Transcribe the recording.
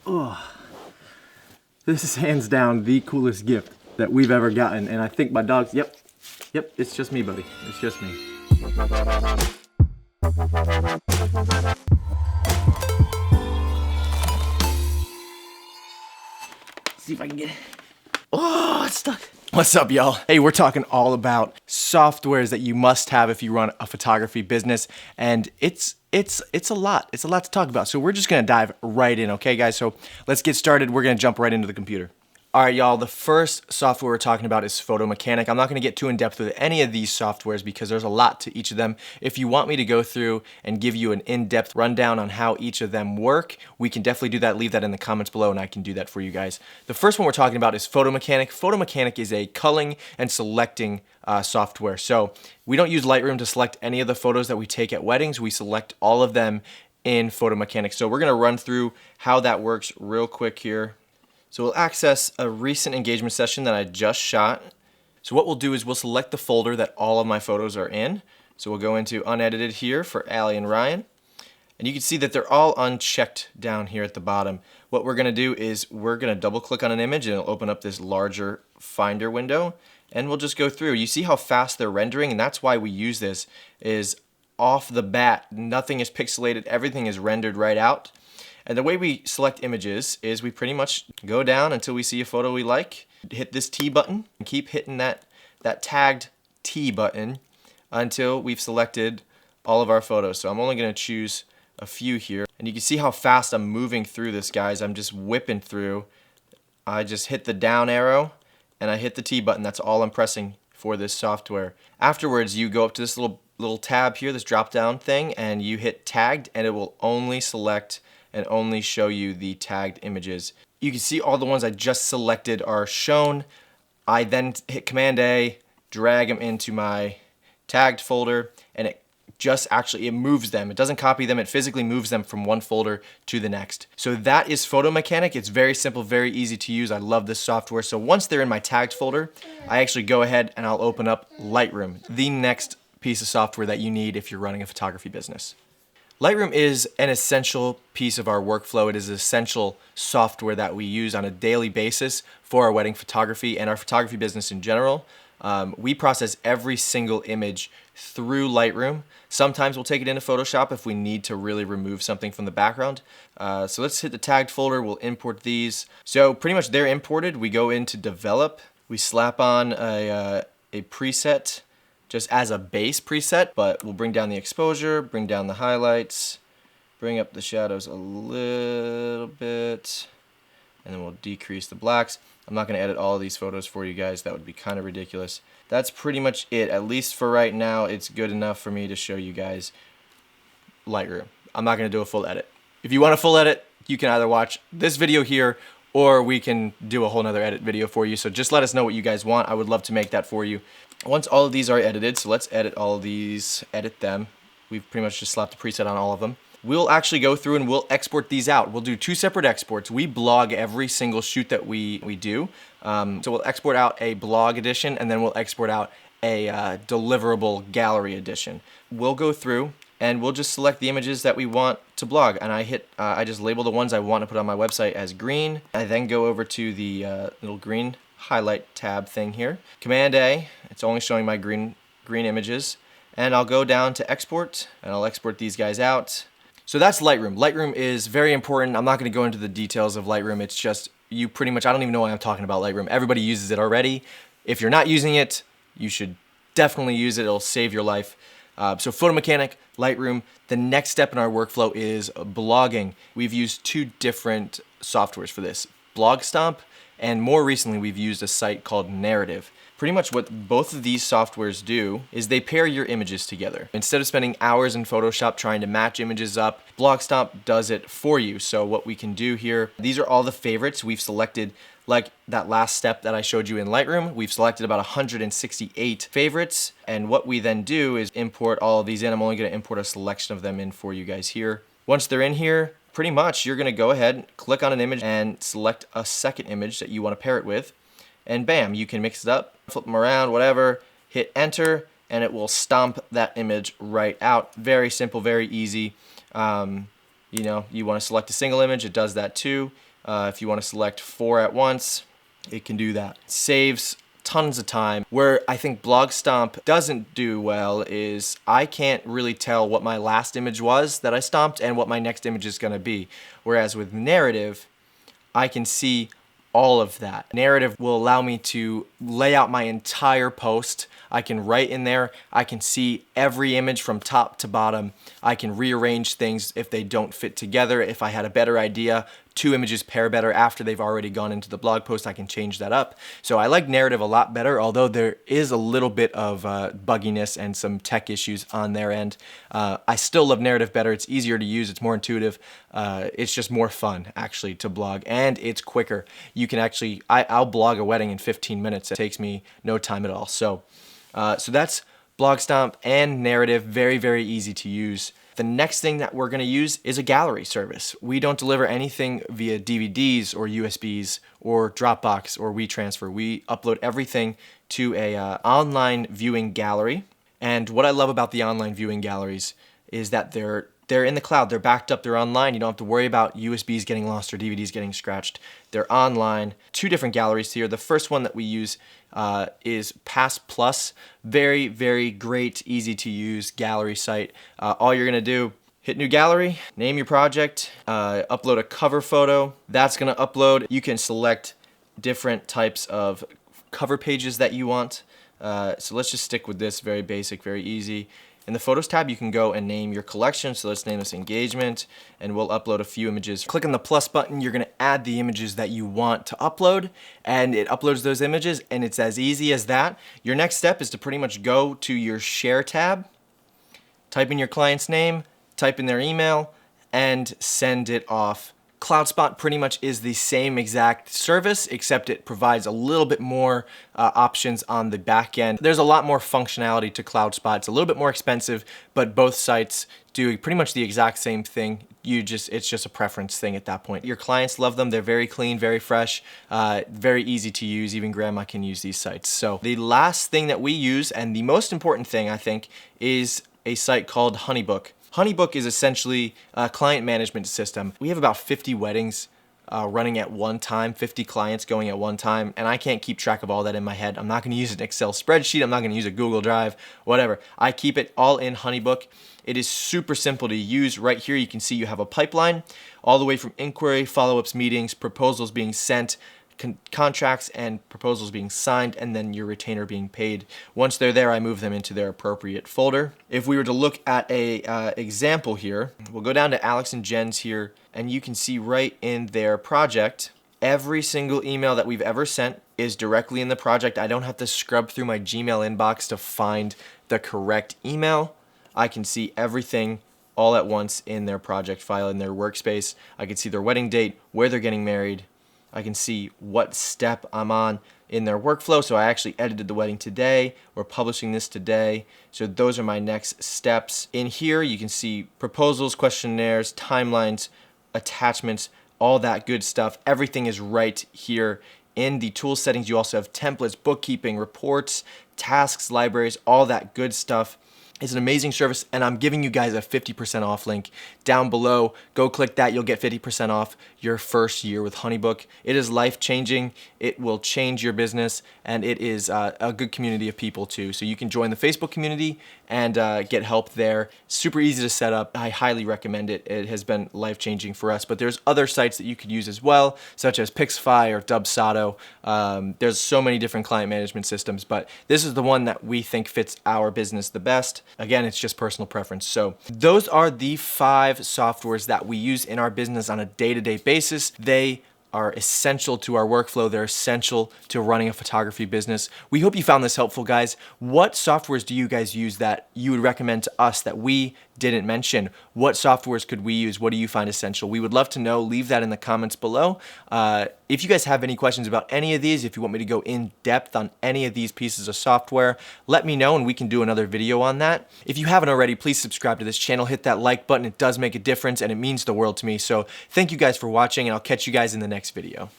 Oh, this is hands down the coolest gift that we've ever gotten. And I think my dogs, yep, it's just me, buddy. It's just me. See if I can get it. Oh, it's stuck. What's up, y'all? Hey, we're talking all about softwares that you must have if you run a photography business, and it's a lot. It's a lot to talk about. So we're just gonna dive right in, okay, guys? So let's get started. We're gonna jump right into the computer. All right, y'all, the first software we're talking about is Photo Mechanic. I'm not gonna get too in-depth with any of these softwares because there's a lot to each of them. If you want me to go through and give you an in-depth rundown on how each of them work, we can definitely do that. Leave that in the comments below and I can do that for you guys. The first one we're talking about is Photo Mechanic. Photo Mechanic is a culling and selecting software. So we don't use Lightroom to select any of the photos that we take at weddings. We select all of them in Photo Mechanic. So we're gonna run through how that works real quick here. So we'll access a recent engagement session that I just shot. So what we'll do is we'll select the folder that all of my photos are in. So we'll go into unedited here for Allie and Ryan. And you can see that they're all unchecked down here at the bottom. What we're gonna do is we're gonna double click on an image and it'll open up this larger Finder window. And we'll just go through. You see how fast they're rendering, and that's why we use this, is off the bat, nothing is pixelated, everything is rendered right out. And the way we select images is we pretty much go down until we see a photo we like, hit this T button, and keep hitting that tagged T button until we've selected all of our photos. So I'm only gonna choose a few here. And you can see how fast I'm moving through this, guys. I'm just whipping through. I just hit the down arrow and I hit the T button. That's all I'm pressing for this software. Afterwards, you go up to this little tab here, this drop down thing, and you hit tagged, and it will only select and only show you the tagged images. You can see all the ones I just selected are shown. I then hit Command A, drag them into my tagged folder, and it moves them. It doesn't copy them, it physically moves them from one folder to the next. So that is Photo Mechanic. It's very simple, very easy to use. I love this software. So once they're in my tagged folder, I actually go ahead and I'll open up Lightroom, the next piece of software that you need if you're running a photography business. Lightroom is an essential piece of our workflow. It is essential software that we use on a daily basis for our wedding photography and our photography business in general. We process every single image through Lightroom. Sometimes we'll take it into Photoshop if we need to really remove something from the background. So let's hit the tagged folder, we'll import these. So pretty much they're imported. We go into develop, we slap on a preset just as a base preset, but we'll bring down the exposure, bring down the highlights, bring up the shadows a little bit, and then we'll decrease the blacks. I'm not gonna edit all of these photos for you guys. That would be kind of ridiculous. That's pretty much it. At least for right now, it's good enough for me to show you guys Lightroom. I'm not gonna do a full edit. If you want a full edit, you can either watch this video here or we can do a whole nother edit video for you. So just let us know what you guys want. I would love to make that for you. Once all of these are edited, so let's edit all of these, edit them. We've pretty much just slapped a preset on all of them. We'll actually go through and we'll export these out. We'll do two separate exports. We blog every single shoot that we do. So we'll export out a blog edition and then we'll export out a deliverable gallery edition. We'll go through and we'll just select the images that we want to blog. And I just label the ones I want to put on my website as green. I then go over to the little green highlight tab thing here. Command A, it's only showing my green images. And I'll go down to export and I'll export these guys out. So that's Lightroom. Lightroom is very important. I'm not gonna go into the details of Lightroom. It's just, you pretty much, I don't even know why I'm talking about Lightroom. Everybody uses it already. If you're not using it, you should definitely use it. It'll save your life. So Photo Mechanic, Lightroom. The next step in our workflow is blogging. We've used two different softwares for this, BlogStomp, and more recently we've used a site called Narrative. Pretty much what both of these softwares do is they pair your images together. Instead of spending hours in Photoshop trying to match images up, BlogStomp does it for you. So what we can do here, these are all the favorites we've selected. Like that last step that I showed you in Lightroom, we've selected about 168 favorites. And what we then do is import all of these in. I'm only gonna import a selection of them in for you guys here. Once they're in here, pretty much you're gonna go ahead, click on an image and select a second image that you wanna pair it with. And bam, you can mix it up, flip them around, whatever, hit enter, and it will stomp that image right out. Very simple, very easy. You know, you wanna select a single image, it does that too. If you want to select 4 at once, it can do that. It saves tons of time. Where I think BlogStomp doesn't do well is I can't really tell what my last image was that I stomped and what my next image is going to be. Whereas with Narrative, I can see all of that. Narrative will allow me to lay out my entire post. I can write in there. I can see every image from top to bottom. I can rearrange things if they don't fit together. If I had a better idea, 2 images pair better after they've already gone into the blog post, I can change that up. So I like Narrative a lot better, although there is a little bit of bugginess and some tech issues on their end. I still love Narrative better. It's easier to use. It's more intuitive. It's just more fun, actually, to blog, and it's quicker. You can actually, I'll blog a wedding in 15 minutes. It takes me no time at all. So that's BlogStomp and Narrative. Very, very easy to use. The next thing that we're going to use is a gallery service. We don't deliver anything via DVDs or USBs or Dropbox or WeTransfer. We upload everything to a online viewing gallery. And what I love about the online viewing galleries is that they're in the cloud. They're backed up. They're online. You don't have to worry about USBs getting lost or DVDs getting scratched. They're online. 2 different galleries here. The first one that we use is Pass Plus. Very, very great, easy to use gallery site. All you're gonna do, hit new gallery, name your project, upload a cover photo. That's gonna upload. You can select different types of cover pages that you want. So let's just stick with this, very basic, very easy. In the Photos tab, you can go and name your collection. So let's name this Engagement, and we'll upload a few images. Click on the plus button, you're gonna add the images that you want to upload, and it uploads those images, and it's as easy as that. Your next step is to pretty much go to your Share tab, type in your client's name, type in their email, and send it off. CloudSpot pretty much is the same exact service, except it provides a little bit more options on the back end. There's a lot more functionality to CloudSpot. It's a little bit more expensive, but both sites do pretty much the exact same thing. It's just a preference thing at that point. Your clients love them. They're very clean, very fresh, very easy to use. Even grandma can use these sites. So the last thing that we use, and the most important thing I think, is a site called Honeybook. Honeybook is essentially a client management system. We have about 50 weddings running at one time, 50 clients going at one time, and I can't keep track of all that in my head. I'm not gonna use an Excel spreadsheet, I'm not gonna use a Google Drive, whatever. I keep it all in Honeybook. It is super simple to use. Right here you can see you have a pipeline all the way from inquiry, follow-ups, meetings, proposals being sent, contracts and proposals being signed, and then your retainer being paid. Once they're there, I move them into their appropriate folder. If we were to look at a example here, we'll go down to Alex and Jen's here, and you can see right in their project, every single email that we've ever sent is directly in the project. I don't have to scrub through my Gmail inbox to find the correct email. I can see everything all at once in their project file, in their workspace. I can see their wedding date, where they're getting married. I can see what step I'm on in their workflow. So I actually edited the wedding today. We're publishing this today. So those are my next steps. In here, you can see proposals, questionnaires, timelines, attachments, all that good stuff. Everything is right here. In the tool settings, you also have templates, bookkeeping, reports, tasks, libraries, all that good stuff. It's an amazing service, and I'm giving you guys a 50% off link down below. Go click that. You'll get 50% off your first year with Honeybook. It is life-changing. It will change your business, and it is a good community of people too. So you can join the Facebook community and get help there. Super easy to set up. I highly recommend it. It has been life-changing for us, but there's other sites that you could use as well, such as Pixify or Dubsado. There's so many different client management systems, but this is the one that we think fits our business the best. Again, it's just personal preference. So those are the 5 softwares that we use in our business on a day-to-day basis. They are essential to our workflow. They're essential to running a photography business. We hope you found this helpful, guys. What softwares do you guys use that you would recommend to us that we didn't mention? What softwares could we use? What do you find essential? We would love to know. Leave that in the comments below. If you guys have any questions about any of these, if you want me to go in depth on any of these pieces of software, let me know and we can do another video on that. If you haven't already, please subscribe to this channel. Hit that like button. It does make a difference and it means the world to me. So thank you guys for watching, and I'll catch you guys in the next video.